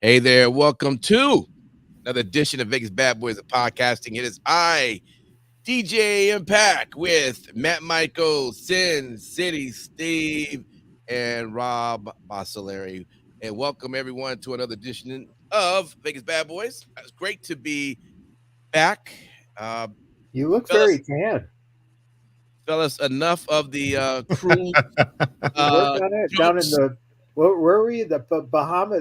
Hey there, welcome to another edition of Vegas Bad Boys of Podcasting. It is I, DJ Impact, with Matt Michael, Sin City Steve, and Rob Basilari. And welcome everyone to another edition of Vegas Bad Boys. It's great to be back. You look fellas, very tan. fellas, enough of the cruise You work on it down in jokes. the where were we? The Bahama.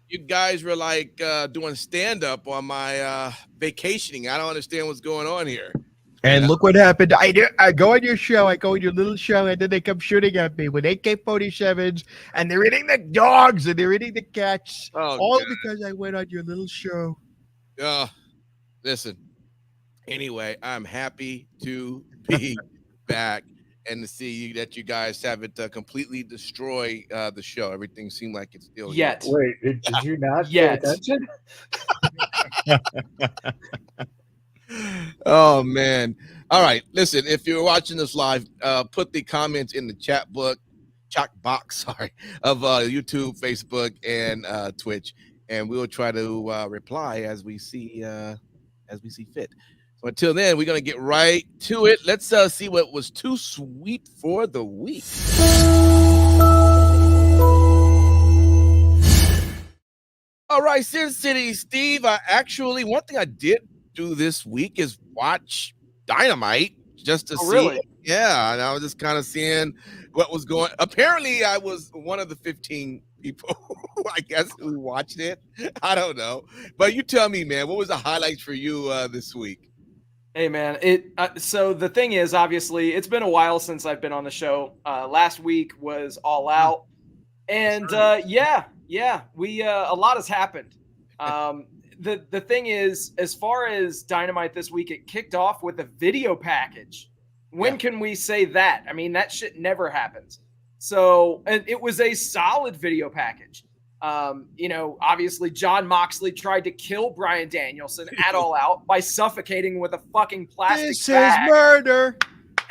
You guys were like doing stand-up on my vacationing. I don't understand what's going on here. And look what happened. I go on your show. I go on your little show, and then they come shooting at me with AK-47s, and they're eating the dogs, and they're eating the cats, all God. because I went on your little show. Listen. Anyway, I'm happy to be back and to see that you guys haven't completely destroyed the show. Everything seemed like it's still Yet. Wait, did you not pay Yet. attention? Oh man! All right, listen. If you're watching this live, put the comments in the chat box, of YouTube, Facebook, and Twitch, and we'll try to reply as we see fit. So until then, we're gonna get right to it. Let's see what was too sweet for the week. All right, Sin City Steve. One thing I did do this week is watch Dynamite just to see. Really? Yeah, and I was just kind of seeing what was going. Apparently, I was one of the 15 people, I guess, who watched it. I don't know, but you tell me, man. What was the highlights for you this week? Hey, man. So the thing is, obviously, it's been a while since I've been on the show. Last week was All Out, and a lot has happened. The thing is, as far as Dynamite this week, it kicked off with a video package. When can we say that? I mean, that shit never happens. So, and it was a solid video package. Obviously John Moxley tried to kill Bryan Danielson at All Out by suffocating with a fucking plastic This bag. is murder.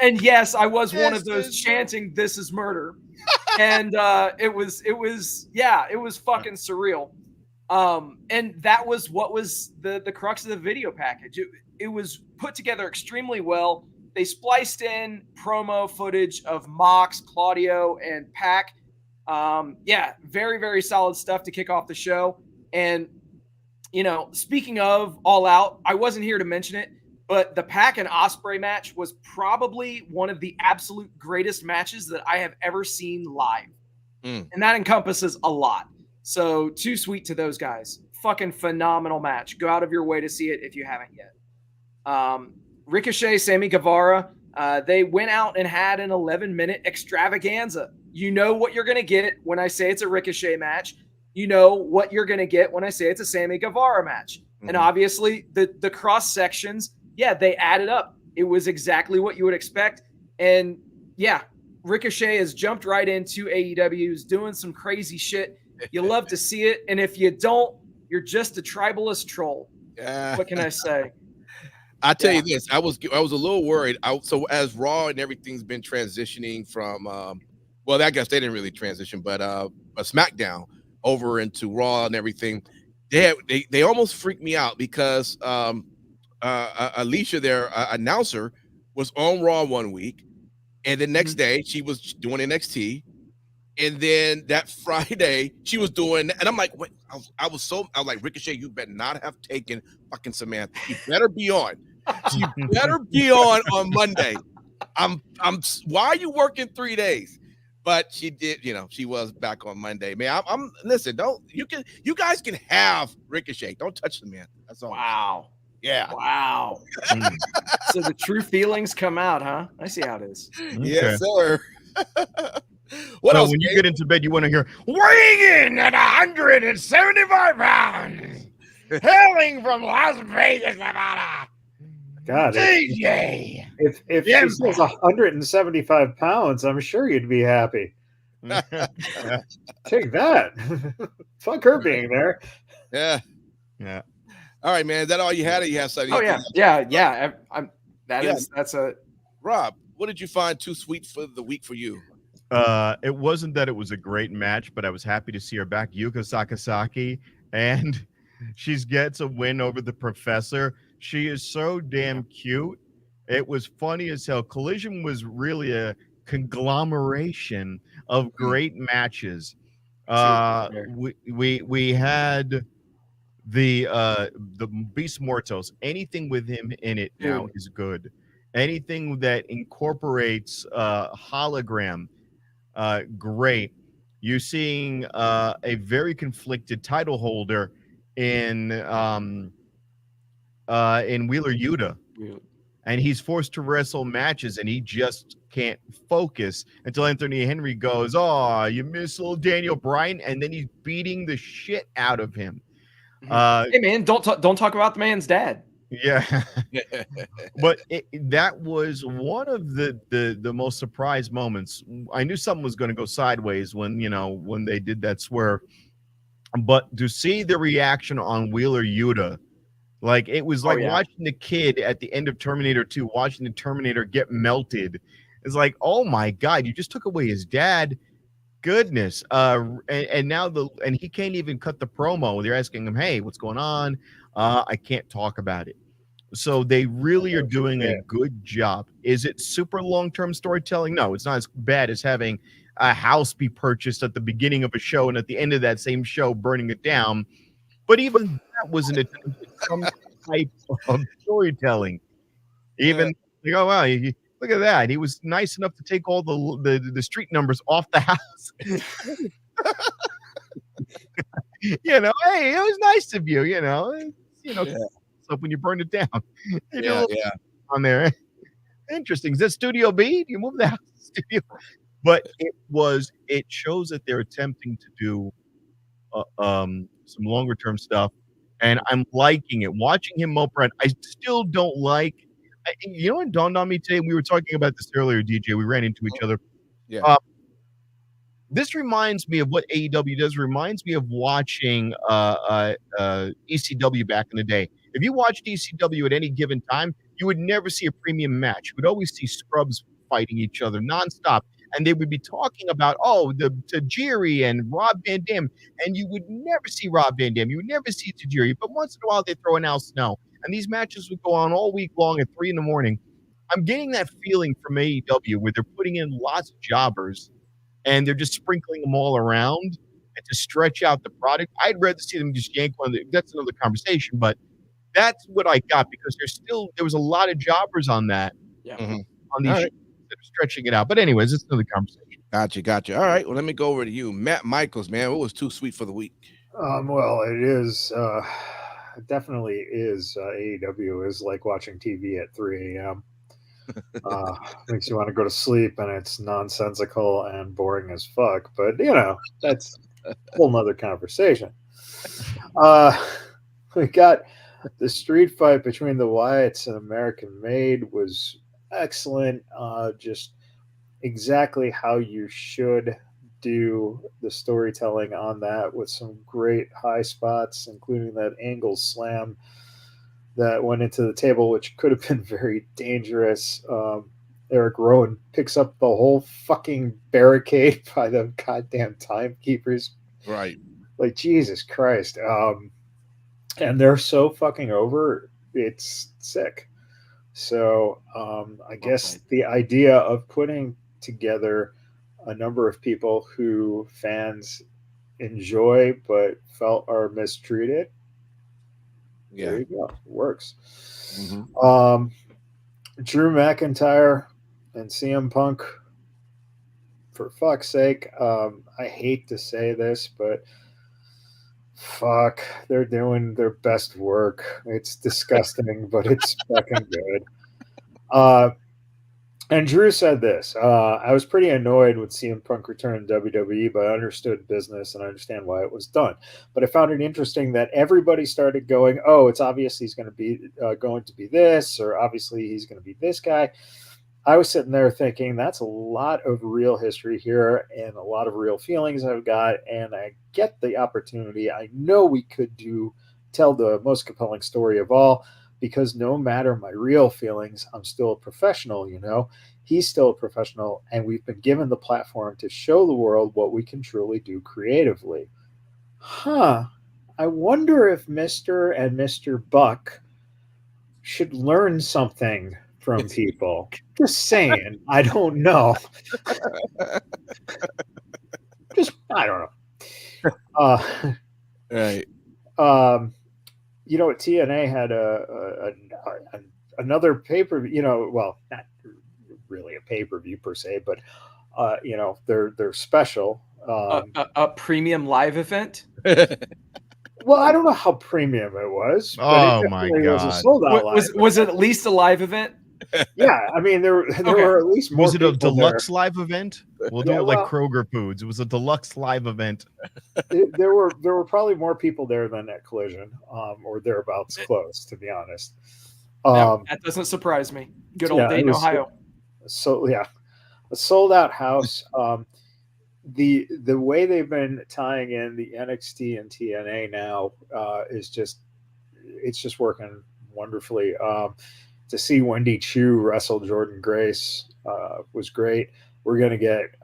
And yes, I was one of those chanting, "This is murder." And it was fucking surreal. And that was what was the crux of the video package. It was put together extremely well. They spliced in promo footage of Mox, Claudio, and Pac. Very, very solid stuff to kick off the show. And, speaking of All Out, I wasn't here to mention it, but the Pac and Ospreay match was probably one of the absolute greatest matches that I have ever seen live. And that encompasses a lot. So too sweet to those guys. Fucking phenomenal match. Go out of your way to see it if you haven't yet. Ricochet, Sammy Guevara, they went out and had an 11-minute extravaganza. You know what you're going to get when I say it's a Ricochet match. You know what you're going to get when I say it's a Sammy Guevara match. Mm-hmm. And obviously the cross sections, they added up. It was exactly what you would expect. And Ricochet has jumped right into AEW's doing some crazy shit. You love to see it. And if you don't, you're just a tribalist troll. What can I say? I tell you this, I was a little worried. So as Raw and everything's been transitioning from, I guess they didn't really transition, but a SmackDown over into Raw and everything. They almost freaked me out because Alicia, their announcer, was on Raw one week, and the next day she was doing NXT, and then that Friday she was doing, and I'm like, wait, I was like, Ricochet, you better not have taken fucking Samantha. You better be on. She better be on Monday. Why are you working 3 days? But she did, she was back on Monday. Man, listen, you guys can have Ricochet. Don't touch the man. That's all. Wow. Yeah. Wow. So the true feelings come out, huh? I see how it is. Okay. Yes, sir. What else? When you get into bed, you want to hear weighing in at 175 pounds, hailing from Las Vegas, Nevada. God, DJ. If she says 175 pounds, I'm sure you'd be happy. Take that. Fuck her being there. Yeah. All right, man. Is that all you had? Or you have something? Oh yeah. That's a Rob. What did you find too sweet for the week for you? It wasn't that it was a great match, but I was happy to see her back. Yuka Sakazaki and she gets a win over the professor. She is so damn cute. It was funny as hell. Collision was really a conglomeration of great matches. We had the Beast Mortos. Anything with him in it now is good. Anything that incorporates hologram, great. You're seeing a very conflicted title holder in Wheeler Yuta, and he's forced to wrestle matches, and he just can't focus until Anthony Henry goes, "Oh, you miss little Daniel Bryan," and then he's beating the shit out of him. Hey man, don't talk about the man's dad. Yeah, but that was one of the most surprised moments. I knew something was going to go sideways when they did that swerve, but to see the reaction on Wheeler Yuta, like it was like watching the kid at the end of Terminator 2, watching the Terminator get melted. It's like, oh my god, you just took away his dad. Goodness. And now he can't even cut the promo. They're asking him, "Hey, what's going on?" I can't talk about it. So they really are doing a good job. Is it super long-term storytelling? No, it's not as bad as having a house be purchased at the beginning of a show and at the end of that same show burning it down. But even that was an attempt at some type of storytelling. Even like, oh wow, look at that. He was nice enough to take all the street numbers off the house. Hey, it was nice of you. So when you burned it down, on there. Interesting. Is that Studio B? Do you move the house studio? But it shows that they're attempting to do some longer term stuff, and I'm liking it. Watching him mope around, I still don't like. What dawned on me today? We were talking about this earlier, DJ. We ran into each other. Yeah. This reminds me of what AEW does. Reminds me of watching ECW back in the day. If you watched ECW at any given time, you would never see a premium match. You would always see scrubs fighting each other nonstop. And they would be talking about, the Tajiri and Rob Van Dam. And you would never see Rob Van Dam. You would never see Tajiri. But once in a while, they throw an Al Snow. And these matches would go on all week long at 3 a.m. I'm getting that feeling from AEW where they're putting in lots of jobbers and they're just sprinkling them all around and to stretch out the product. I'd rather see them just yank one. That's another conversation. But that's what I got because there was a lot of jobbers on that. Yeah. On these shows that are stretching it out. But anyways, it's another conversation. Gotcha. All right. Well, let me go over to you. Matt Michaels, man. What was too sweet for the week? Well, it is. It definitely is. AEW is like watching TV at 3 a.m. Makes you want to go to sleep, and it's nonsensical and boring as fuck. But that's a whole nother conversation. We got the street fight between the Wyatts and American Made was excellent. Just exactly how you should do the storytelling on that, with some great high spots, including that angle slam that went into the table, which could have been very dangerous. Eric Rowan picks up the whole fucking barricade by the goddamn timekeepers. Right. Like, Jesus Christ. And they're so fucking over, it's sick. So I guess the idea of putting together a number of people who fans enjoy but felt are mistreated. Yeah. There you go. It works. Mm-hmm. Drew McIntyre and CM Punk, for fuck's sake, I hate to say this, but fuck, they're doing their best work. It's disgusting, but it's fucking good. And Drew said this, I was pretty annoyed with CM Punk return to WWE, but I understood business and I understand why it was done. But I found it interesting that everybody started going, oh, it's obvious he's going to be this, or obviously he's going to be this guy. I was sitting there thinking that's a lot of real history here and a lot of real feelings I've got, and I get the opportunity. I know we could tell the most compelling story of all, because no matter my real feelings, I'm still a professional, He's still a professional, and we've been given the platform to show the world what we can truly do creatively. I wonder if Mr. and Mr. Buck should learn something from people. Just saying. I don't know. Just I don't know. Right. You know what? TNA had another pay-per-view. You know, well, not really a pay-per-view per se, but you know, they're special. A premium live event. Well, I don't know how premium it was, but Oh it my definitely was a God. sold-out live. Was it at least a live event? Yeah, I mean there Okay. were at least more. Was it a people deluxe there. live event? We'll do Yeah, it like well- Kroger Foods. It was a deluxe live event. There were probably more people there than at Collision, or thereabouts close, to be honest. That doesn't surprise me. Good old yeah, it Dayton, was- Ohio. So yeah, a sold out house. The way they've been tying in the NXT and TNA now is just working wonderfully. To see Wendy Chu wrestle Jordan Grace was great. We're gonna get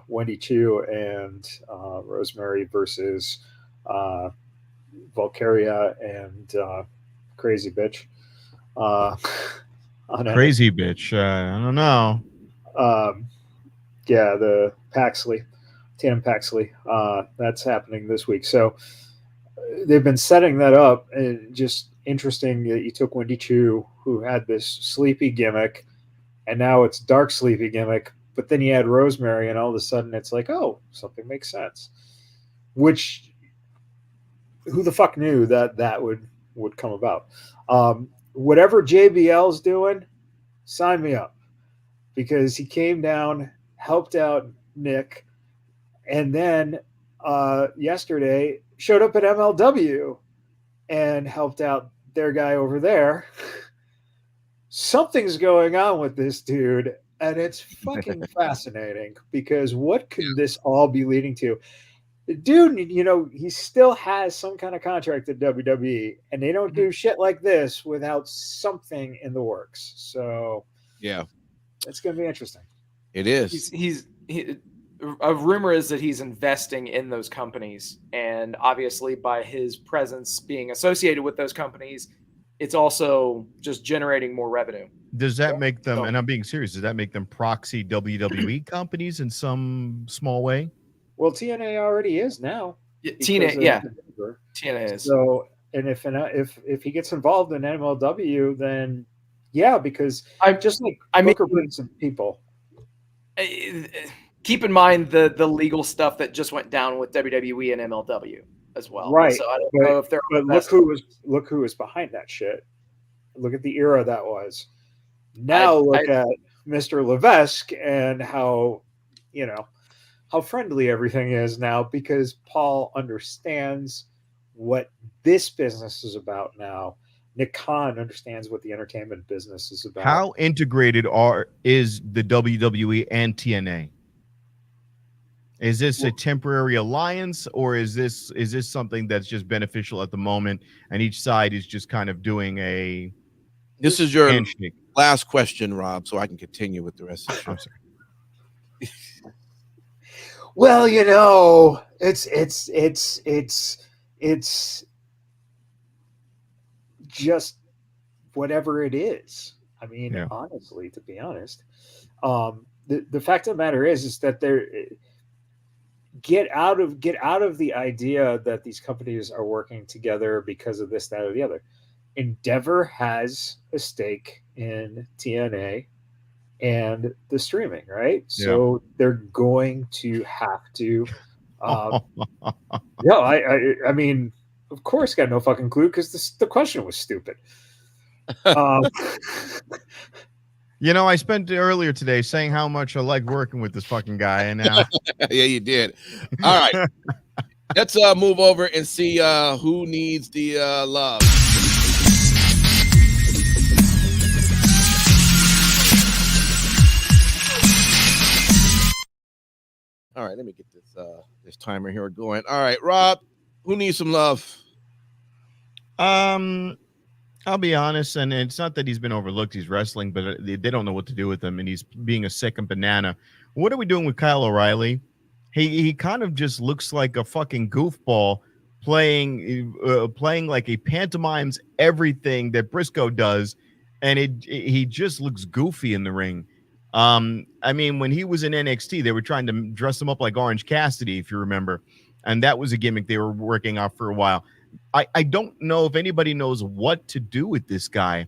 Wendy Chu and Rosemary versus Valkyria and Crazy Bitch. On Crazy bitch. I don't know. Yeah, the Paxley, Tatum Paxley. That's happening this week. So they've been setting that up, and just interesting that you took Wendy Chu, who had this sleepy gimmick, and now it's dark sleepy gimmick. But then you add Rosemary, and all of a sudden it's like, oh, something makes sense. Which, who the fuck knew that would come about? Whatever JBL's doing, sign me up, because he came down, helped out Nick, and then yesterday showed up at MLW and helped out their guy over there. Something's going on with this dude, and it's fucking fascinating, because what could this all be leading to? The dude, you know, he still has some kind of contract at WWE, and they don't do shit like this without something in the works. So Yeah, it's going to be interesting. it is. A rumor is that he's investing in those companies, and obviously by his presence being associated with those companies, it's also just generating more revenue. Does that make them, So- and I'm being serious, does that make them proxy WWE companies in some small way? Well, TNA already is now. TNA, yeah, TNA is. So, and if he gets involved in MLW, then yeah, because I'm just like I mean, Booker brings some people. keep in mind the legal stuff that just went down with WWE and MLW as well. Right, So I don't know if they're. But look who was behind that shit. Look at the era that was. Now look at Mr. Levesque and how, you know, how friendly everything is now, because Paul understands what this business is about now. Nick Khan understands what the entertainment business is about. How integrated is the WWE and TNA? Is this a temporary alliance, or is this something that's just beneficial at the moment, and each side is just kind of doing a This is your handshake? last question, Rob, so I can continue with the rest of the show. I'm sorry. Well, you know, it's just whatever it is. I mean, Yeah. honestly, to be honest, the fact of the matter is that they're get out of the idea that these companies are working together because of this, that, or the other. Endeavor has a stake in TNA and the streaming, right? So they're going to have to. No, I mean, of course, got no fucking clue, because the question was stupid. You know, I spent earlier today saying how much I like working with this fucking guy, and now Yeah, you did. All right. Let's move over and see who needs the love. All right, let me get this timer here going. All right, Rob, who needs some love? I'll be honest, and it's not that he's been overlooked. He's wrestling, but they don't know what to do with him, and he's being a second banana. What are we doing with Kyle O'Reilly? He kind of just looks like a fucking goofball playing like a pantomimes everything that Briscoe does, and he just looks goofy in the ring. I mean, when he was in NXT, they were trying to dress him up like Orange Cassidy, if you remember, and that was a gimmick they were working off for a while. I don't know if anybody knows what to do with this guy.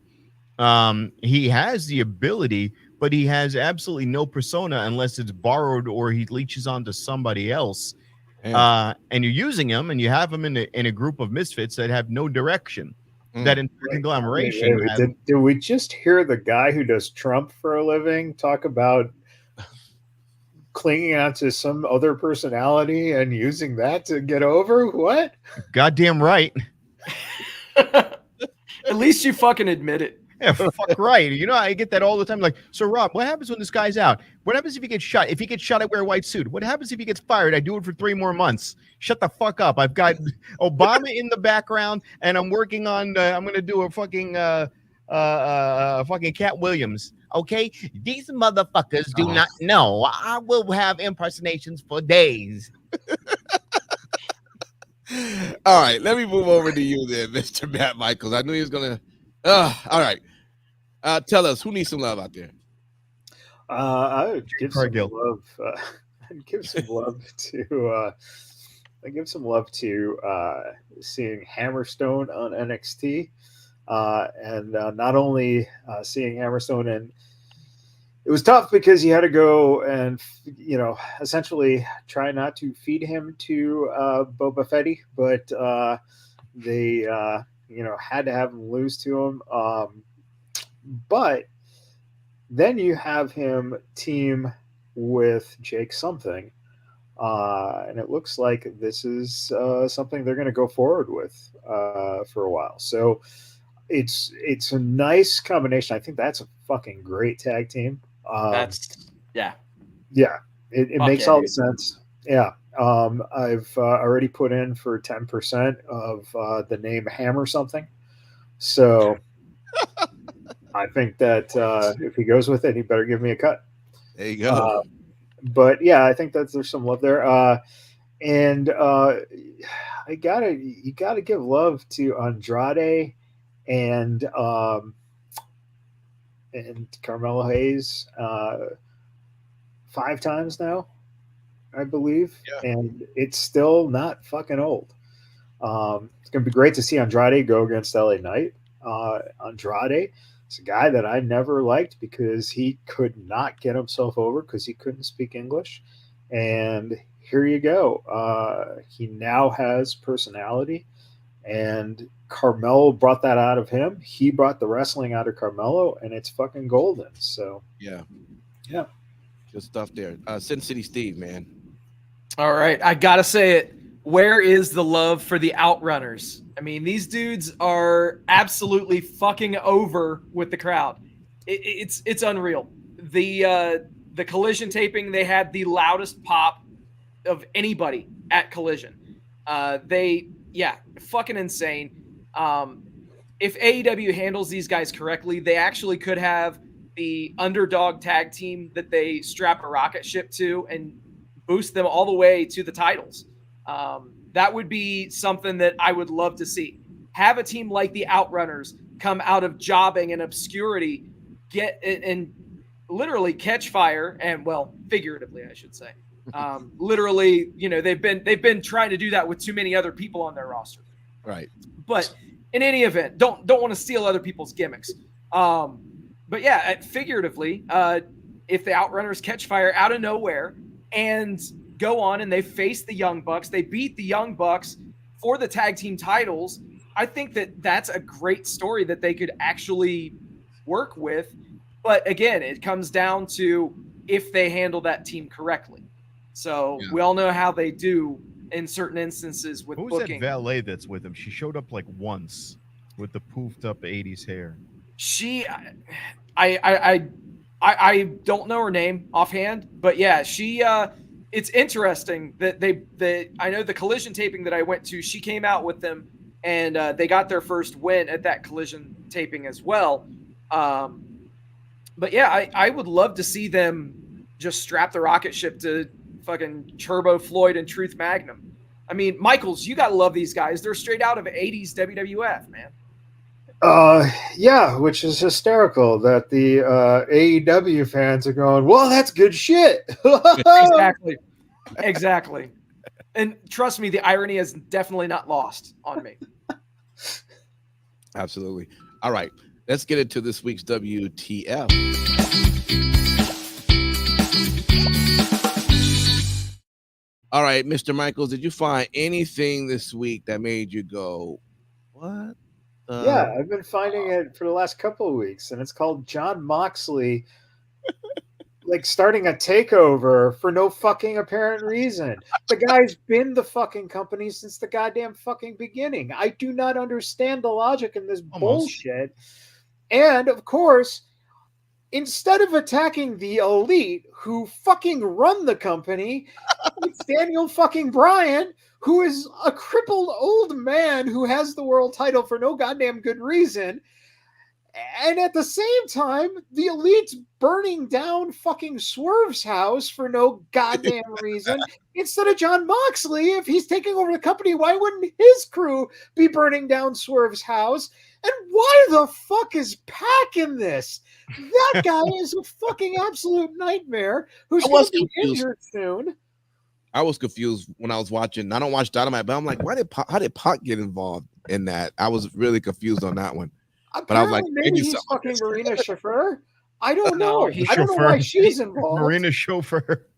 He has the ability, but he has absolutely no persona unless it's borrowed or he leeches onto somebody else. And you're using him, and you have him in a group of misfits that have no direction. That in conglomeration. Did we just hear the guy who does Trump for a living talk about clinging onto some other personality and using that to get over? What? Goddamn right. At least you fucking admit it. Yeah, fuck right. You know, I get that all the time. Like, so Rob, what happens when this guy's out? What happens if he gets shot? If he gets shot, I wear a white suit. What happens if he gets fired? I do it for 3 more months. Shut the fuck up. I've got Obama in the background, and I'm working on. I'm gonna do a fucking Cat Williams. Okay, these motherfuckers do not know. I will have impersonations for days. All right, let me move over to you then, Mr. Matt Michaels. I knew he was gonna. All right. Tell us, who needs some love out there? I would give some love. I'd give some love to. I give some love to seeing Hammerstone on NXT, and not only seeing Hammerstone, and it was tough because he had to go and essentially try not to feed him to Boba Fett, but they had to have him lose to him. But then you have him team with Jake something. And it looks like this is something they're going to go forward with for a while. So it's a nice combination. I think that's a fucking great tag team. Yeah. It makes all the sense. Yeah. I've already put in for 10% of the name Hammer something. So I think that if he goes with it, he better give me a cut. There you go. But yeah, I think that there's some love there. And you gotta give love to Andrade and Carmelo Hayes 5 times now, I believe. Yeah. And it's still not fucking old. It's gonna be great to see Andrade go against LA Knight. Andrade is a guy that I never liked because he could not get himself over because he couldn't speak English. And here you go. He now has personality, and Carmelo brought that out of him. He brought the wrestling out of Carmelo, and it's fucking golden. So yeah, good stuff there. Sin City Steve, man. All right, I gotta say it. Where is the love for the Outrunners? I mean, these dudes are absolutely fucking over with the crowd. It's unreal. The Collision taping, they had the loudest pop of anybody at Collision. Fucking insane. If AEW handles these guys correctly, they actually could have the underdog tag team that they strap a rocket ship to and boost them all the way to the titles. That would be something that I would love to see. Have a team like the Outrunners come out of jobbing and obscurity, get and literally catch fire, and well, figuratively, I should say. Literally, they've been trying to do that with too many other people on their roster. Right. But in any event, don't want to steal other people's gimmicks. But yeah, figuratively, if the Outrunners catch fire out of nowhere and go on and they face the Young Bucks, they beat the Young Bucks for the tag team titles, I think that that's a great story that they could actually work with. But again, it comes down to if they handle that team correctly. So we all know how they do in certain instances with booking. Who's that valet that's with him? She showed up like once with the poofed up 80s hair. I don't know her name offhand, but yeah, she it's interesting that I know the Collision taping that I went to, she came out with them and they got their first win at that Collision taping as well. But yeah, I would love to see them just strap the rocket ship to fucking Turbo Floyd and Truth Magnum. I mean, Michaels, you gotta love these guys. They're straight out of '80s WWF, man. Yeah, which is hysterical that the AEW fans are going, well, that's good shit. Exactly. And trust me, the irony is definitely not lost on me. Absolutely. All right, let's get into this week's WTF. All right, Mr. Michaels, did you find anything this week that made you go, what? Yeah, I've been finding it for the last couple of weeks, and it's called John Moxley like starting a takeover for no fucking apparent reason. The guy's been the fucking company since the goddamn fucking beginning. I do not understand the logic in this bullshit. And of course, instead of attacking the elite who fucking run the company, it's Daniel fucking Bryan, who is a crippled old man who has the world title for no goddamn good reason. And at the same time, the elite's burning down fucking Swerve's house for no goddamn reason. Instead of John Moxley, if he's taking over the company, why wouldn't his crew be burning down Swerve's house? And why the fuck is Pac in this? That guy is a fucking absolute nightmare who's going to be injured soon. I was confused when I was watching. I don't watch Dynamite, but I'm like, how did Pac get involved in that? I was really confused on that one. But I was like, maybe he's fucking Marina Chauffeur. I don't know. I don't know why she's involved. Marina Chauffeur.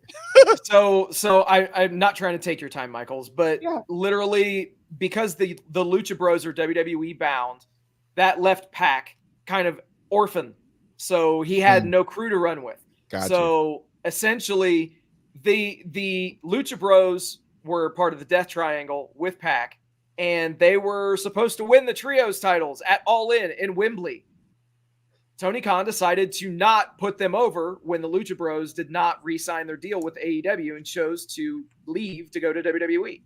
So I'm not trying to take your time, Michaels, but literally because the Lucha Bros are WWE bound, that left Pac kind of orphan. So he had no crew to run with. Gotcha. So essentially, the Lucha Bros were part of the Death Triangle with Pac. And they were supposed to win the trios titles at All In Wembley. Tony Khan decided to not put them over when the Lucha Bros did not re-sign their deal with AEW and chose to leave to go to WWE.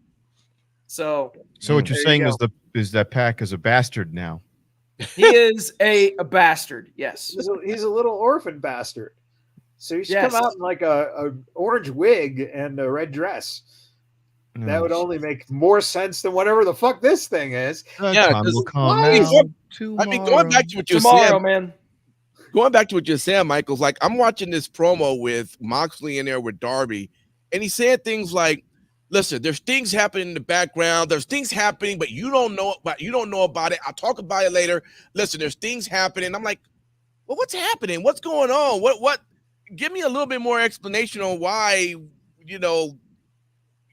So what you're saying is that Pac is a bastard now. He is a bastard, yes. He's a little orphan bastard. So he should come out in like a orange wig and a red dress. That would only make more sense than whatever the fuck this thing is. Yeah, I mean, going back to what you're saying, man. Going back to what you're saying, Michael's like, I'm watching this promo with Moxley in there with Darby, and he's saying things like, "Listen, there's things happening in the background. There's things happening, but you don't know about it. I'll talk about it later. Listen, there's things happening." I'm like, "Well, what's happening? What's going on? What? Give me a little bit more explanation on why,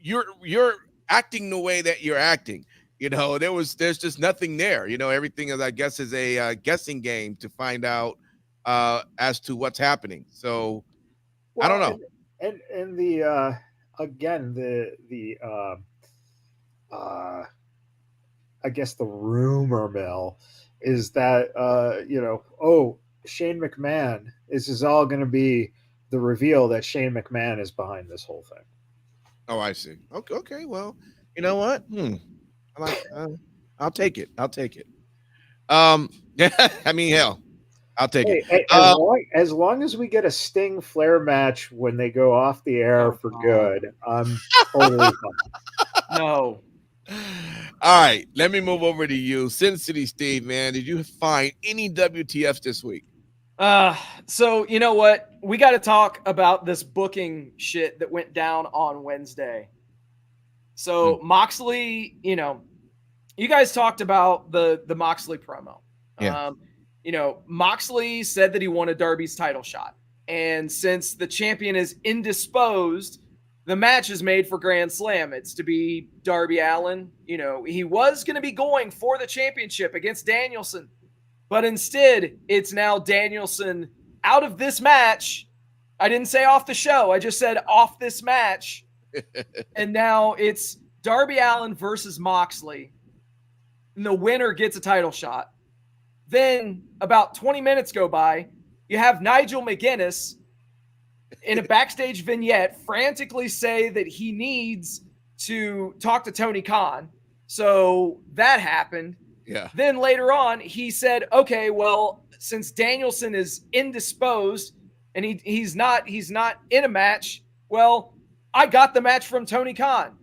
you're acting the way that you're acting." There's just nothing there. Everything is, I guess, is a guessing game to find out as to what's happening. So I don't know. And the again the I guess the rumor mill is that Shane McMahon is all going to be the reveal that Shane McMahon is behind this whole thing. Oh, I see. Okay. Well, you know what? I'll take it. I mean, hell, I'll take it. As long as we get a Sting Flair match when they go off the air for good, I'm totally fine. No. All right, let me move over to you, Sin City Steve. Man, did you find any WTFs this week? So you know what? We got to talk about this booking shit that went down on Wednesday. So Moxley, you guys talked about the Moxley promo. Yeah. Moxley said that he wanted Darby's title shot. And since the champion is indisposed, the match is made for Grand Slam. It's to be Darby Allin. He was going to be going for the championship against Danielson. But instead, it's now Danielson out of this match. I didn't say off the show. I just said off this match. And now it's Darby Allin versus Moxley. And the winner gets a title shot. Then about 20 minutes go by. You have Nigel McGuinness in a backstage vignette frantically say that he needs to talk to Tony Khan. So that happened. Yeah. Then later on, he said, okay, well, since Danielson is indisposed and he's not in a match, well, I got the match from Tony Khan.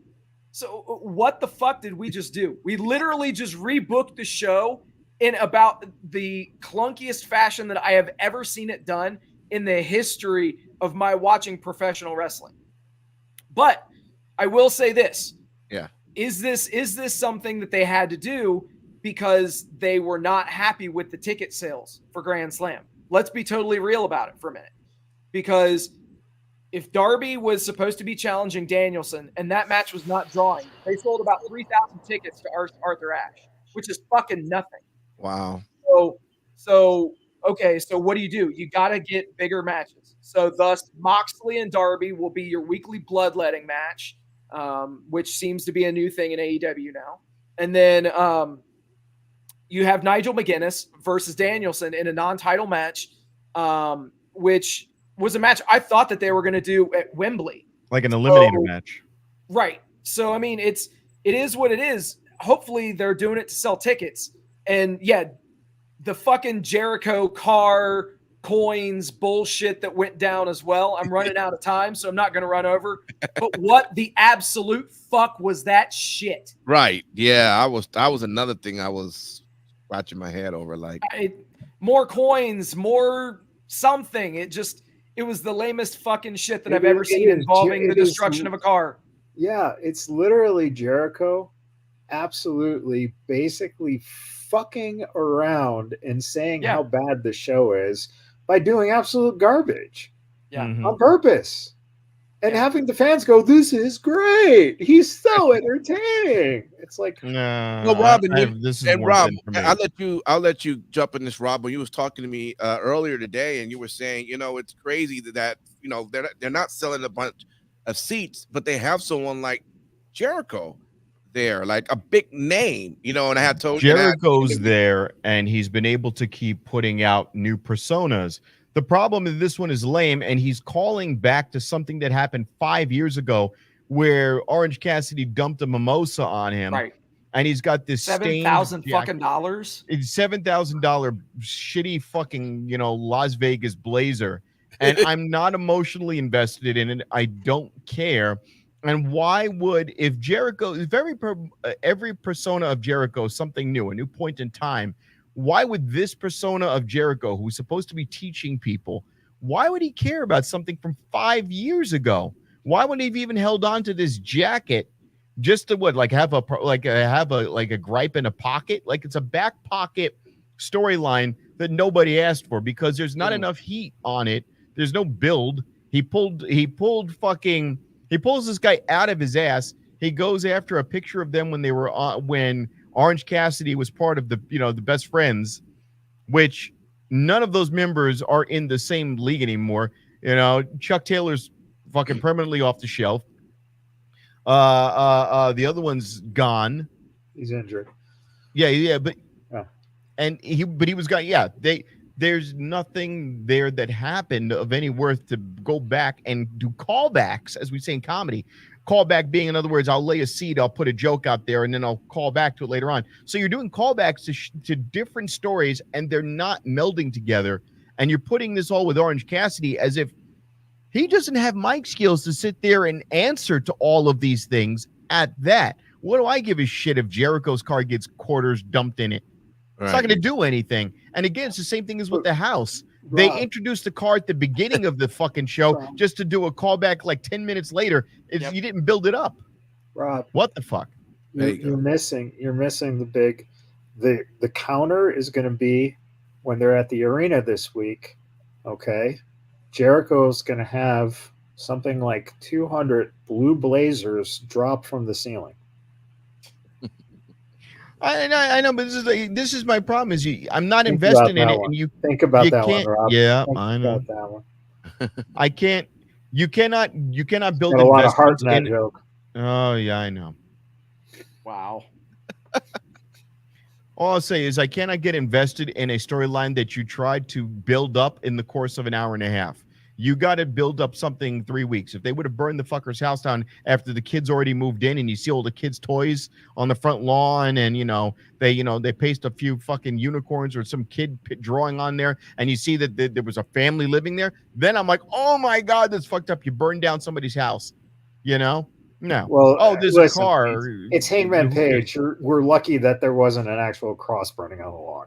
So what the fuck did we just do? We literally just rebooked the show in about the clunkiest fashion that I have ever seen it done in the history of my watching professional wrestling. But I will say this. Yeah. Is this something that they had to do because they were not happy with the ticket sales for Grand Slam? Let's be totally real about it for a minute. Because if Darby was supposed to be challenging Danielson and that match was not drawing, they sold about 3,000 tickets to Arthur Ashe, which is fucking nothing. Wow. So okay, so what do? You got to get bigger matches. So thus Moxley and Darby will be your weekly bloodletting match, which seems to be a new thing in AEW now. And then you have Nigel McGuinness versus Danielson in a non-title match, which was a match I thought that they were going to do at Wembley, like an eliminator match. Right. So I mean, it is what it is. Hopefully they're doing it to sell tickets. And yeah, the fucking Jericho car coins bullshit that went down as well. I'm running out of time, so I'm not going to run over. But what the absolute fuck was that shit? Right. Yeah, that was another thing I was scratching my head over. Like more coins, more something. It was the lamest fucking shit that I've ever seen involving the destruction of a car. Yeah, it's literally Jericho absolutely basically fucking around and saying how bad the show is by doing absolute garbage on purpose and having the fans go, "This is great. He's so entertaining." It's like, no, Rob, Rob, I'll let you jump in this, Rob. When you was talking to me earlier today, and you were saying, it's crazy that they're not selling a bunch of seats, but they have someone like Jericho there, like a big name, and I had told Jericho's there, and he's been able to keep putting out new personas. The problem is this one is lame, and he's calling back to something that happened 5 years ago, where Orange Cassidy dumped a mimosa on him, right? And he's got this $7,000 fucking dollars. It's $7,000 shitty fucking Las Vegas blazer, and I'm not emotionally invested in it. I don't care. And why would, if Jericho, every persona of Jericho is something new, a new point in time, why would this persona of Jericho, who's supposed to be teaching people, why would he care about something from 5 years ago? Why would he have even held on to this jacket just to have a gripe in a pocket? Like, it's a back pocket storyline that nobody asked for because there's not enough heat on it. There's no build. He pulls this guy out of his ass. He goes after a picture of them when they were when Orange Cassidy was part of the the Best Friends, which none of those members are in the same league anymore. Chuck Taylor's fucking permanently off the shelf. The other one's gone. He's injured. Yeah, but he was gone. Yeah, there's nothing there that happened of any worth to go back and do callbacks, as we say in comedy. Callback being, in other words, I'll lay a seed, I'll put a joke out there, and then I'll call back to it later on. So you're doing callbacks to different stories, and they're not melding together. And you're putting this all with Orange Cassidy as if he doesn't have mic skills to sit there and answer to all of these things at that. What do I give a shit if Jericho's car gets quarters dumped in it? It's not going to do anything. And again, it's the same thing as with the house. They introduced the car at the beginning of the fucking show just to do a callback like 10 minutes later. You didn't build it up. Rob, what the fuck? You're missing the counter is going to be when they're at the arena this week. Okay. Jericho's going to have something like 200 blue blazers drop from the ceiling. I know, but this is my problem. Is I'm not invested in it, and you think about that one, Rob. Yeah, I know. That one. I can't. You cannot build a lot of heart in that joke. Oh yeah, I know. Wow. All I'll say is I cannot get invested in a storyline that you tried to build up in the course of an hour and a half. You got to build up something 3 weeks. If they would have burned the fucker's house down after the kids already moved in, and you see all the kids' toys on the front lawn, and they paste a few fucking unicorns or some kid drawing on there, and you see that there was a family living there, then I'm like, oh my god, that's fucked up. You burned down somebody's house, No. Well, Oh, there's a listen, car. it's Hangman Who cares? Page. We're lucky that there wasn't an actual cross burning on the lawn.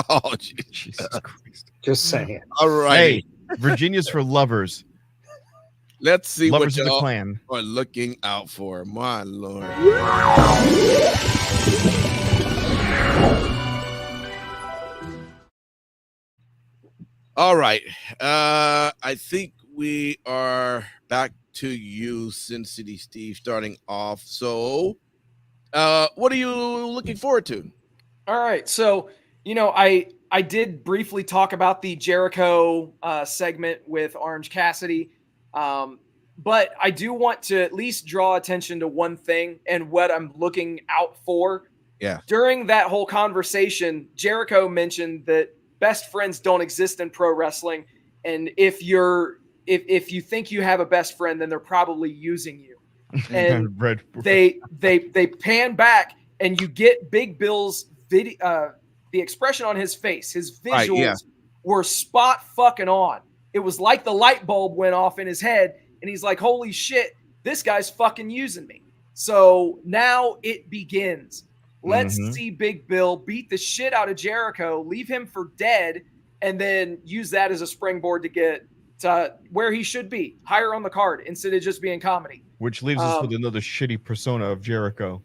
Oh, geez. Jesus Christ. Just saying. All righty. Hey, Virginia's for lovers. Let's see Lovers what of the y'all clan. are looking out for. My Lord. All right. I think we are back to you, Sin City Steve, starting off. So, what are you looking forward to? All right. So, I did briefly talk about the Jericho segment with Orange Cassidy. But I do want to at least draw attention to one thing and what I'm looking out for. Yeah. During that whole conversation, Jericho mentioned that best friends don't exist in pro wrestling. And if you think you have a best friend, then they're probably using you. And they pan back and you get Big Bill's video, the expression on his face, his visuals were spot fucking on. It was like the light bulb went off in his head. And he's like, holy shit, this guy's fucking using me. So now it begins. Let's see Big Bill beat the shit out of Jericho, leave him for dead, and then use that as a springboard to get to where he should be, higher on the card, instead of just being comedy. Which leaves us with another shitty persona of Jericho.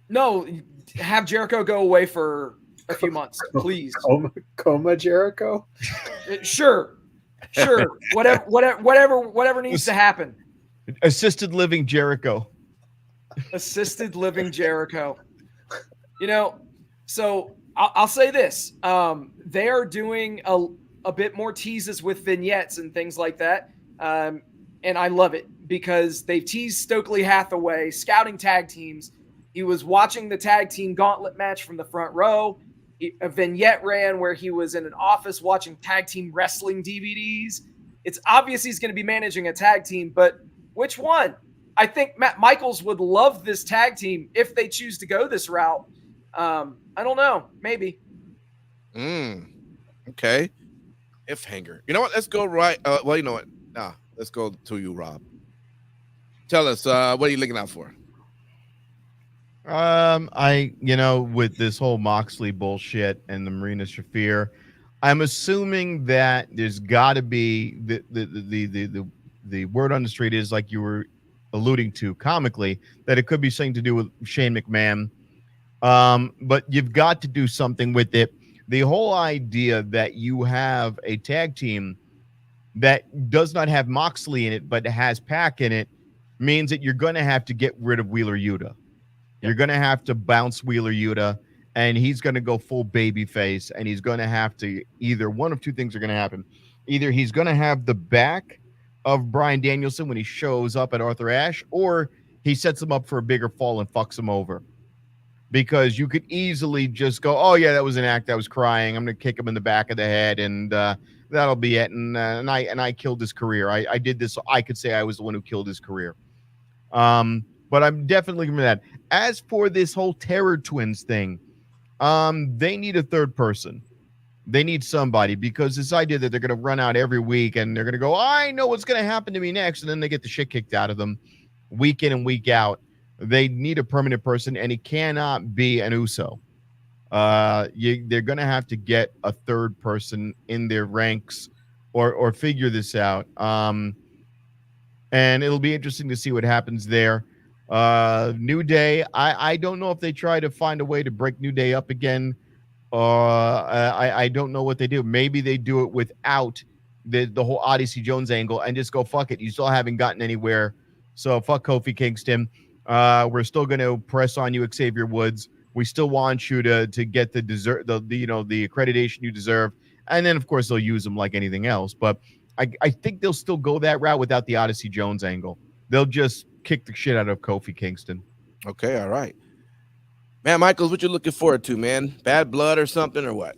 No, have Jericho go away for a few months, please. Coma Jericho? Sure. Whatever needs to happen. Assisted living Jericho. Assisted living Jericho. So I'll say this. They are doing a bit more teases with vignettes and things like that. And I love it because they've teased Stokely Hathaway, scouting tag teams. He was watching the tag team gauntlet match from the front row. A vignette ran where he was in an office watching tag team wrestling DVDs. It's obvious he's going to be managing a tag team, but which one? I think Matt Michaels would love this tag team if they choose to go this route. I don't know. Maybe. Okay. If hanger. You know what? Let's go right. Well, you know what? Nah, let's go to you, Rob. Tell us, what are you looking out for? With this whole Moxley bullshit and the Marina Shafir, I'm assuming that there's got to be the word on the street is, like you were alluding to comically, that it could be something to do with Shane McMahon. But you've got to do something with it. The whole idea that you have a tag team that does not have Moxley in it, but has Pac in it, means that you're going to have to get rid of Wheeler Yuta. You're going to have to bounce Wheeler Yuta, and he's going to go full babyface, and he's going to have to either one of two things are going to happen. Either he's going to have the back of Bryan Danielson when he shows up at Arthur Ashe, or he sets him up for a bigger fall and fucks him over. Because you could easily just go, oh, yeah, that was an act. I was crying. I'm going to kick him in the back of the head, and that'll be it. And I killed his career. I did this so I could say I was the one who killed his career. But I'm definitely going to that. As for this whole Terror Twins thing, they need a third person. They need somebody, because this idea that they're going to run out every week and they're going to go, I know what's going to happen to me next, and then they get the shit kicked out of them week in and week out. They need a permanent person, and it cannot be an Uso. They're going to have to get a third person in their ranks or figure this out. And it'll be interesting to see what happens there. New Day, I don't know if they try to find a way to break New Day up again. I don't know what they do. Maybe they do it without the whole Odyssey Jones angle and just go, fuck it. You still haven't gotten anywhere. So fuck Kofi Kingston. We're still going to press on you, Xavier Woods. We still want you to get the accreditation you deserve. And then, of course, they'll use them like anything else. But I think they'll still go that route without the Odyssey Jones angle. They'll just kick the shit out of Kofi Kingston. Okay, all right. Man, Michaels, what you looking forward to, man? Bad blood or something, or what?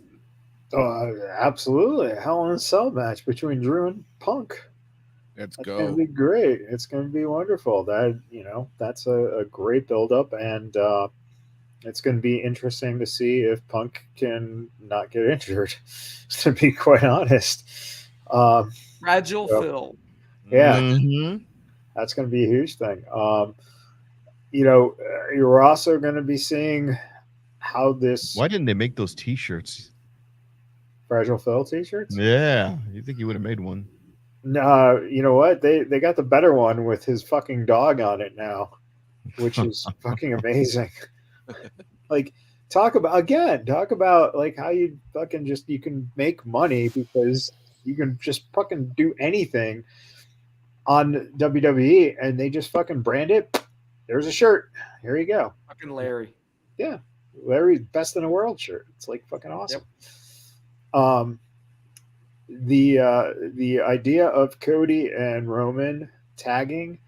Absolutely. A Hell in a Cell match between Drew and Punk. Let's That's go. going to be great. It's going to be wonderful. That's a great build-up, and it's going to be interesting to see if Punk can not get injured, to be quite honest. Fragile Phil. Yeah. Mm-hmm. That's going to be a huge thing. You're also going to be seeing how this Why didn't they make those T-shirts? Fragile Phil t-shirts. Yeah, you think you would have made one? No, you know what? They got the better one with his fucking dog on it now, which is fucking amazing. Like, talk about like how you fucking just you can make money because you can just fucking do anything on WWE and they just fucking brand it. There's a shirt. Here you go. Fucking Larry. Yeah, Larry's best in the world shirt. It's like fucking awesome. Yep. The idea of Cody and Roman tagging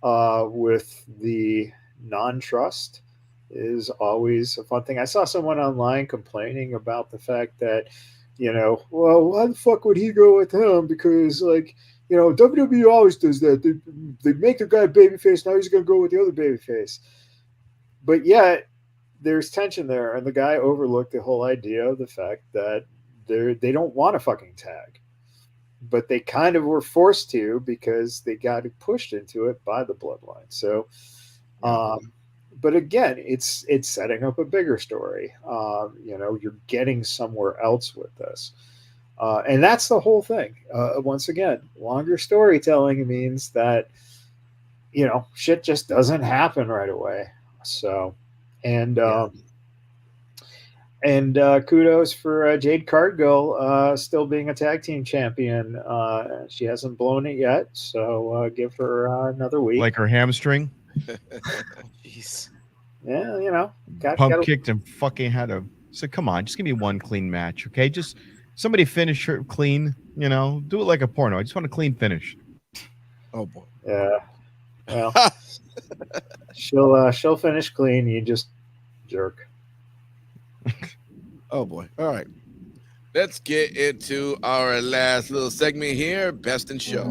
with the non-trust is always a fun thing. I saw someone online complaining about the fact that, well, why the fuck would he go with him? Because WWE always does that. They make the guy babyface. Now he's going to go with the other babyface. But yet there's tension there, and the guy overlooked the whole idea of the fact that they don't want to fucking tag, but they kind of were forced to because they got pushed into it by the bloodline. So, but again, it's setting up a bigger story. You're getting somewhere else with this, and that's the whole thing. Once again, longer storytelling means that shit just doesn't happen right away. So, and kudos for Jade Cargill still being a tag team champion. She hasn't blown it yet, so give her another week. Like her hamstring. Jeez. Yeah, Pump kicked and fucking had a. So come on, just give me one clean match, okay? Just somebody finish her clean. Do it like a porno. I just want a clean finish. Oh boy. Yeah. Well, she'll finish clean. You just jerk. Oh boy. All right. Let's get into our last little segment here, Best in Show.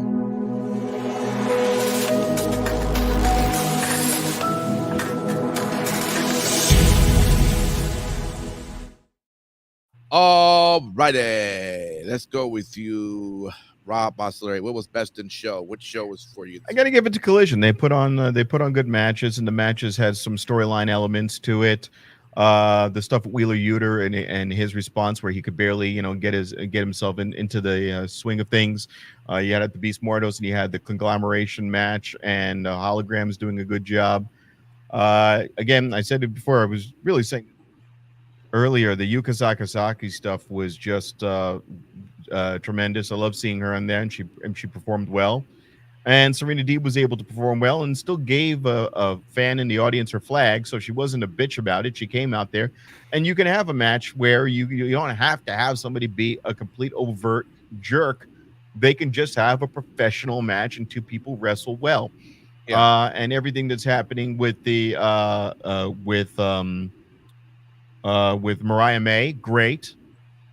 All righty. Let's go with you, Rob Osler. What was Best in Show? Which show was for you? I got to give it to Collision. They put on good matches, and the matches had some storyline elements to it. The stuff with Wheeler Yuta and his response, where he could barely, get himself into the swing of things. You had the Beast Mortos, and you had the conglomeration match, and Holograms doing a good job. Again, I said it before. I was really saying earlier, the Yuka Sakazaki stuff was just tremendous. I love seeing her in there, and she performed well. And Serena Deeb was able to perform well and still gave a fan in the audience her flag, so she wasn't a bitch about it. She came out there, and you can have a match where you don't have to have somebody be a complete overt jerk. They can just have a professional match and two people wrestle well. Yeah. And everything that's happening with the with Mariah May, great.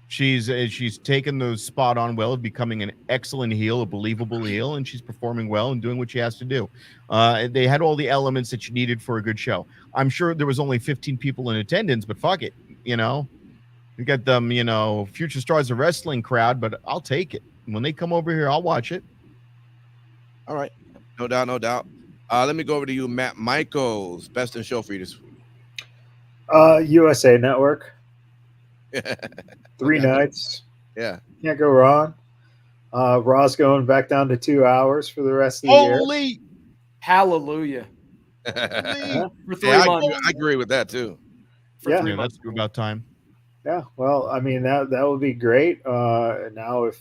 She's taken the spot on well of becoming an excellent heel, a believable heel, and she's performing well and doing what she has to do. They had all the elements that you needed for a good show. I'm sure there was only 15 people in attendance, but fuck it, you got them, future stars of wrestling crowd, but I'll take it. When they come over here, I'll watch it. All right, no doubt. Let me go over to you, Matt Michaels. Best in Show for you this week. USA Network. 3 nights. Yeah. Can't go wrong. Raw's going back down to 2 hours for the rest of the year. Holy hallelujah. For 3 months. I agree with that too. For 3 months. That's about time. Yeah. Well, I mean, that would be great. Now if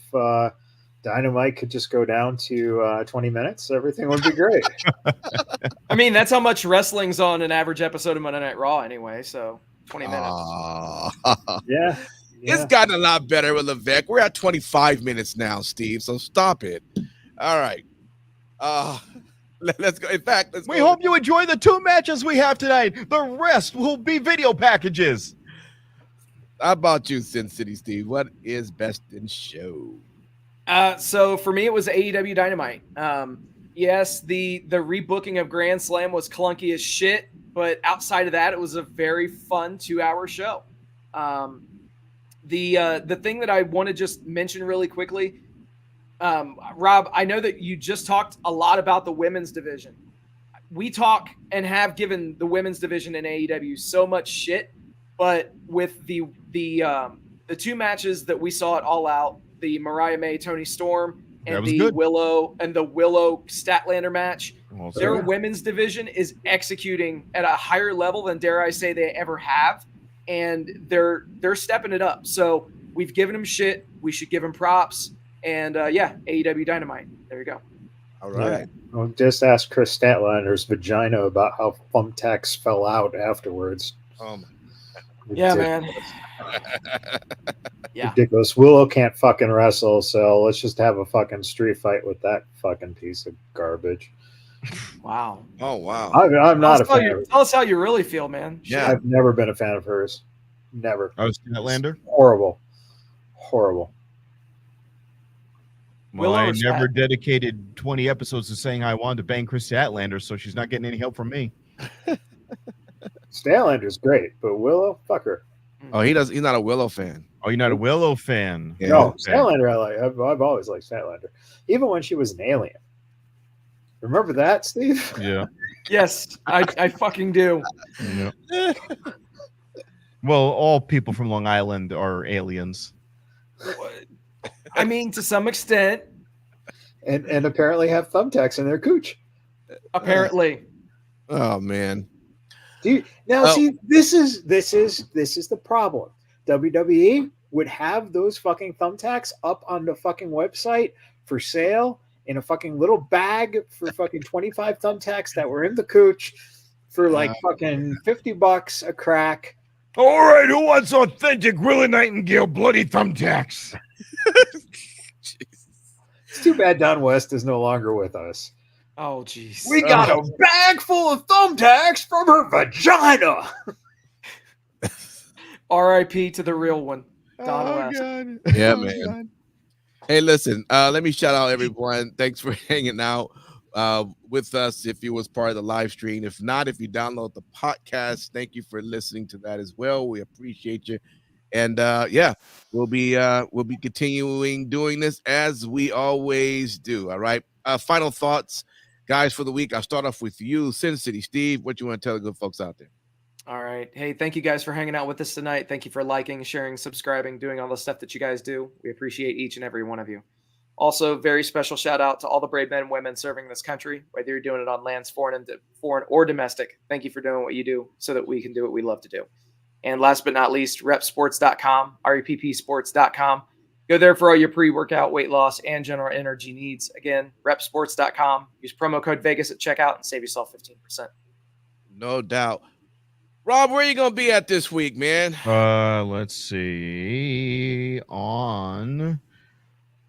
Dynamite could just go down to 20 minutes, everything would be great. I mean, that's how much wrestling's on an average episode of Monday Night Raw anyway, so 20 minutes. Yeah. It's gotten a lot better with Levesque. We're at 25 minutes now, Steve, so stop it. All right. Let's go. In fact, we hope you enjoy the 2 matches we have tonight. The rest will be video packages. How about you, Sin City Steve? What is Best in Show? So for me, it was AEW Dynamite. Yes, the rebooking of Grand Slam was clunky as shit, but outside of that, it was a very fun 2-hour show. The thing that I want to just mention really quickly, Rob, I know that you just talked a lot about the women's division. We talk and have given the women's division in AEW so much shit, but with the two matches that we saw at All Out, the Mariah May Tony Storm and the good. Willow Statlander match, Well, their yeah. women's division is executing at a higher level than, dare I say, they ever have, and they're stepping it up. So we've given them shit. We should give them props. And AEW Dynamite. There you go. All right. Yeah. Well, just ask Chris Statlander's vagina about how thumbtacks fell out afterwards. Oh my. Yeah, man. Yeah. Ridiculous. Willow can't fucking wrestle, so let's just have a fucking street fight with that fucking piece of garbage. Wow. Oh wow. I'm not a fan of her. Tell us how you really feel, man. Yeah. I've never been a fan of hers. Never. Oh, Statlander? Horrible. Horrible. Well, Willow I or never Stat? dedicated 20 episodes to saying I wanted to bang Chris Statlander, so she's not getting any help from me. Statlander's great, but Willow, fuck her. Oh, he's not a Willow fan. Oh, you're not a Willow fan? Yeah. No, Okay. Statlander I like. I've always liked Statlander. Even when she was an alien. Remember that, Steve? Yeah. Yes, I fucking do. Yeah. Well, all people from Long Island are aliens. I mean, to some extent, And apparently have thumbtacks in their cooch. apparently. Oh man. See, now, Oh. see, this is the problem. WWE would have those fucking thumbtacks up on the fucking website for sale in a fucking little bag for fucking 25 thumbtacks that were in the cooch for like fucking $50 a crack. All right, who wants authentic Willie Nightingale bloody thumbtacks? It's too bad Don West is no longer with us. Oh, jeez. We got a bag full of thumbtacks from her vagina. R.I.P. to the real one, Don West. God. Yeah, Oh, man. God. Hey, listen, let me shout out everyone. Thanks for hanging out with us if you was part of the live stream. If not, if you download the podcast, thank you for listening to that as well. We appreciate you. And we'll be continuing doing this as we always do. All right. Final thoughts, guys, for the week. I'll start off with you, Sin City Steve. What you want to tell the good folks out there? All right. Hey, thank you guys for hanging out with us tonight. Thank you for liking, sharing, subscribing, doing all the stuff that you guys do. We appreciate each and every one of you. Also, very special shout out to all the brave men and women serving this country, whether you're doing it on lands foreign or domestic. Thank you for doing what you do so that we can do what we love to do. And last but not least, repsports.com, reppsports.com. Go there for all your pre-workout, weight loss, and general energy needs. Again, repsports.com. Use promo code Vegas at checkout and save yourself 15%. No doubt. Rob, where you going to be at this week, man? Let's see.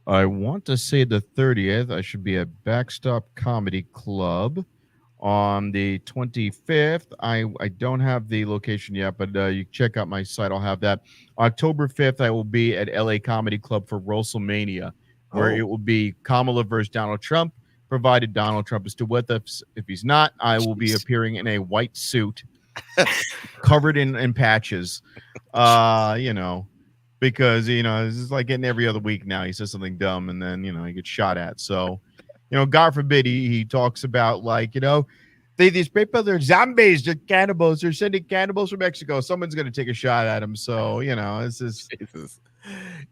I want to say the 30th, I should be at Backstop Comedy Club. On the 25th, I don't have the location yet, but you check out my site. I'll have that. October 5th, I will be at LA Comedy Club for WrestleMania, where it will be Kamala versus Donald Trump, provided Donald Trump is still with us. If he's not, I will be appearing in a white suit, covered in patches. Because this is like getting every other week now. He says something dumb, and then he gets shot at. So. God forbid he talks about these people, they're zombies, they're cannibals, they're sending cannibals from Mexico. Someone's going to take a shot at him. So, this is. Jesus.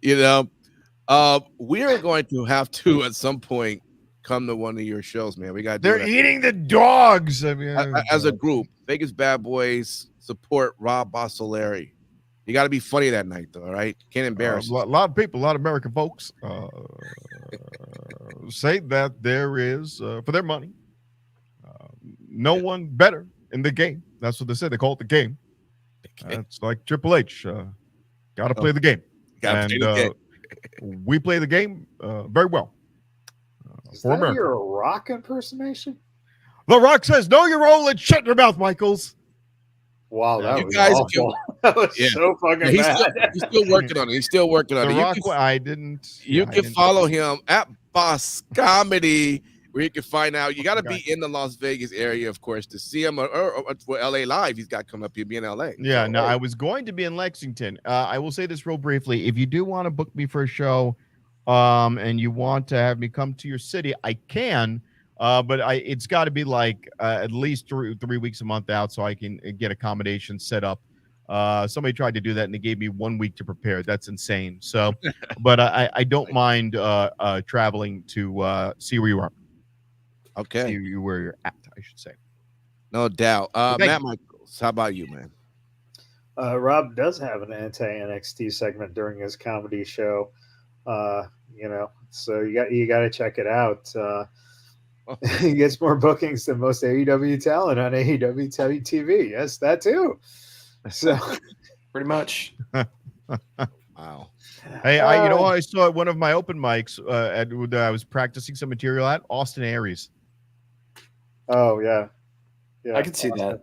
We are going to have to at some point come to one of your shows, man. We got. They're eating the dogs. I mean, as a group, Vegas Badboyz support Rob Bossoleri. You got to be funny that night, though. All right, can't embarrass. A lot of people, a lot of American folks say that there is for their money. No one better in the game. That's what they say. They call it the game. It's like Triple H. Got to play the game. We play the game very well. Is For that America. your Rock impersonation? The Rock says, "No, you're rolling. Shut your mouth, Michaels." Wow, that You was guys awful. That was so fucking He's bad. still working on it. He's still working on The it. Rock, I didn't. You I can didn't- follow him at Boss Comedy, where you can find out. You got to be in the Las Vegas area, of course, to see him, or for LA Live. He's got coming up. He'll be in LA. Yeah, So, no, I was going to be in Lexington. I will say this real briefly. If you do want to book me for a show, and you want to have me come to your city, I can. But it's got to be like at least 3 weeks a month out so I can get accommodations set up. Somebody tried to do that and they gave me 1 week to prepare. That's insane. So, but I don't mind traveling to see where you are. Okay. See where you're at, I should say. No doubt. Okay. Matt Michaels, how about you, man? Rob does have an anti-NXT segment during his comedy show. So you got to check it out. He gets more bookings than most AEW talent on AEW TV. Yes, that too. So pretty much. Wow. Hey, I saw at one of my open mics. I was practicing some material at Austin Aries. Oh yeah. I could see that.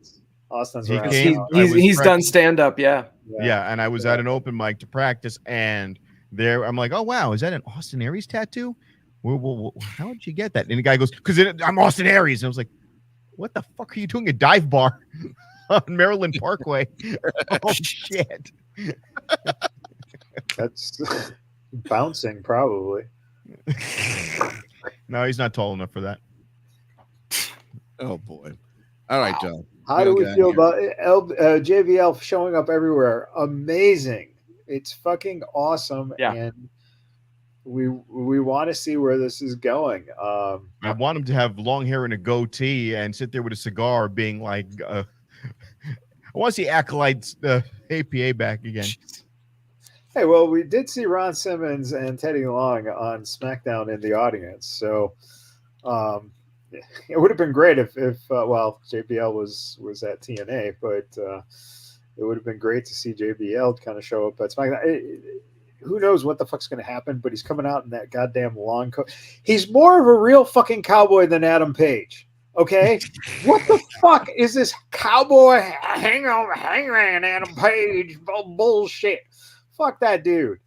Austin's He around. came- He's done stand up. Yeah. Yeah, and I was at an open mic to practice, and there I'm like, oh wow, is that an Austin Aries tattoo? Well, how did you get that? And the guy goes, because I'm Austin Aries. And I was like, what the fuck are you doing at a dive bar on Maryland Parkway? Oh shit. That's bouncing probably. No, he's not tall enough for that. Oh boy. All right, John. How do we feel about JVL showing up everywhere? Amazing. It's fucking awesome. Yeah. And we want to see where this is going. I want him to have long hair and a goatee and sit there with a cigar being like, I want to see Acolyte's APA back again. Hey, well, we did see Ron Simmons and Teddy Long on SmackDown in the audience. So it would have been great if JBL was at TNA, but it would have been great to see JBL kind of show up at SmackDown. Who knows what the fuck's going to happen, but he's coming out in that goddamn long coat. He's more of a real fucking cowboy than Adam Page. Okay? What the fuck is this cowboy hangman Adam Page bullshit? Fuck that dude.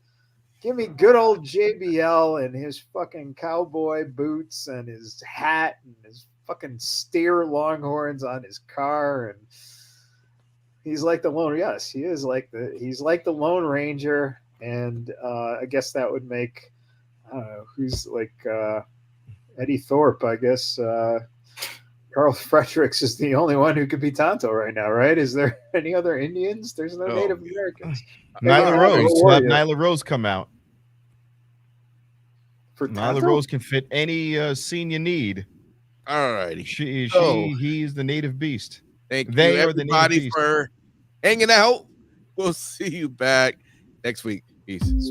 Give me good old JBL and his fucking cowboy boots and his hat and his fucking steer longhorns on his car. And he's like the lone. Yes, he is he's like the Lone Ranger. And I guess that would make, I don't know, who's like Eddie Thorpe, I guess. Carl Fredericks is the only one who could be Tonto right now, right? Is there any other Indians? There's no Native Americans. Nyla Rose. Let Nyla Rose come out. Nyla Rose can fit any scene you need. All righty. He's the native beast. Thank you, everybody, for hanging out. We'll see you back next week. Peace.